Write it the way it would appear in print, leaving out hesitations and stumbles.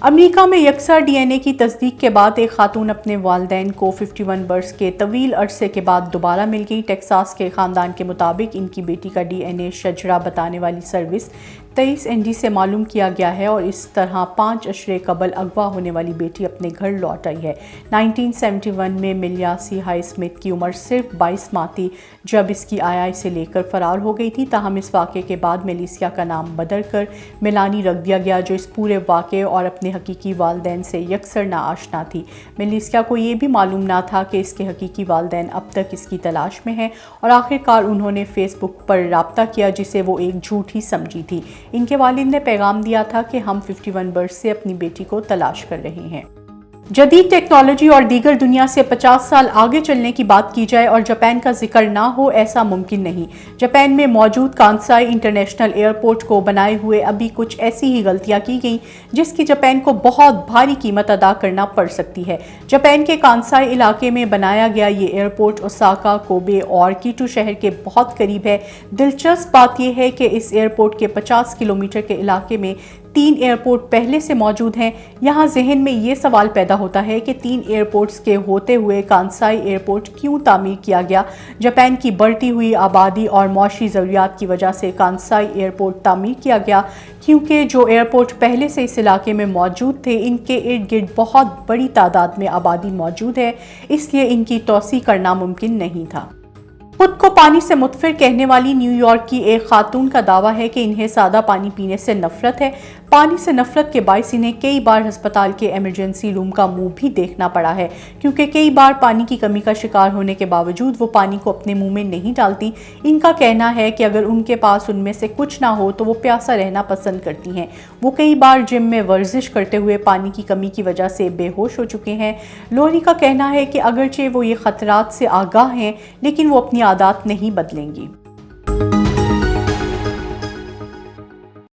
امریکہ میں یکساں D N اے کی تصدیق کے بعد ایک خاتون اپنے والدین کو 51 برس کے طویل عرصے کے بعد دوبارہ مل گئی۔ ٹیکساس کے خاندان کے مطابق ان کی بیٹی کا ڈی این اے شجرہ بتانے والی سروس 23 این ڈی سے معلوم کیا گیا ہے اور اس طرح 5 عشرے قبل اغوا ہونے والی بیٹی اپنے گھر لوٹ آئی ہے۔ 1971 میں ملیاسی ہائی اسمتھ کی عمر صرف 22 ماہ تھی جب اس کی آیا اسے لے کر فرار ہو گئی تھی، تاہم اس واقعے کے بعد میلیسیا کا نام بدل کر میلانی رکھ دیا گیا، جو اس پورے واقعے اور اپنے حقیقی والدین سے یکسر ناآشنا تھی۔ میلیسیا کو یہ بھی معلوم نہ تھا کہ اس کے حقیقی والدین اب تک اس کی تلاش میں ہیں اور آخرکار انہوں نے فیس بک پر رابطہ کیا جسے وہ ایک جھوٹ ہی سمجھی تھی۔ ان کے والد نے پیغام دیا تھا کہ ہم 51 برس سے اپنی بیٹی کو تلاش کر رہے ہیں۔ جدید ٹیکنالوجی اور دیگر دنیا سے 50 سال آگے چلنے کی بات کی جائے اور جاپان کا ذکر نہ ہو، ایسا ممکن نہیں۔ جاپان میں موجود کانسائی انٹرنیشنل ایئرپورٹ کو بنائے ہوئے ابھی کچھ ایسی ہی غلطیاں کی گئیں جس کی جاپان کو بہت بھاری قیمت ادا کرنا پڑ سکتی ہے۔ جاپان کے کانسائی علاقے میں بنایا گیا یہ ایئرپورٹ اوساکا، کوبے اور کیوٹو شہر کے بہت قریب ہے۔ دلچسپ بات یہ ہے کہ اس ایئرپورٹ کے 50 کلومیٹر کے علاقے میں 3 ایئرپورٹ پہلے سے موجود ہیں۔ یہاں ذہن میں یہ سوال پیدا ہوتا ہے کہ 3 ایئرپورٹس کے ہوتے ہوئے کانسائی ایئرپورٹ کیوں تعمیر کیا گیا؟ جاپان کی بڑھتی ہوئی آبادی اور معاشی ضروریات کی وجہ سے کانسائی ایئرپورٹ تعمیر کیا گیا، کیونکہ جو ایئرپورٹ پہلے سے اس علاقے میں موجود تھے ان کے ارد گرد بہت بڑی تعداد میں آبادی موجود ہے، اس لیے ان کی توسیع کرنا ممکن نہیں تھا۔ خود کو پانی سے متفر کہنے والی نیو یارک کی ایک خاتون کا دعویٰ ہے کہ انہیں سادہ پانی پینے سے نفرت ہے۔ پانی سے نفرت کے باعث انہیں کئی بار ہسپتال کے ایمرجنسی روم کا منہ بھی دیکھنا پڑا ہے، کیونکہ کئی بار پانی کی کمی کا شکار ہونے کے باوجود وہ پانی کو اپنے منہ میں نہیں ڈالتی۔ ان کا کہنا ہے کہ اگر ان کے پاس ان میں سے کچھ نہ ہو تو وہ پیاسا رہنا پسند کرتی ہیں۔ وہ کئی بار جم میں ورزش کرتے ہوئے پانی کی کمی کی وجہ سے بے ہوش ہو چکے ہیں۔ لوری کا کہنا ہے کہ اگرچہ وہ یہ خطرات سے آگاہ ہیں لیکن وہ اپنی عادات نہیں بدلیں گی۔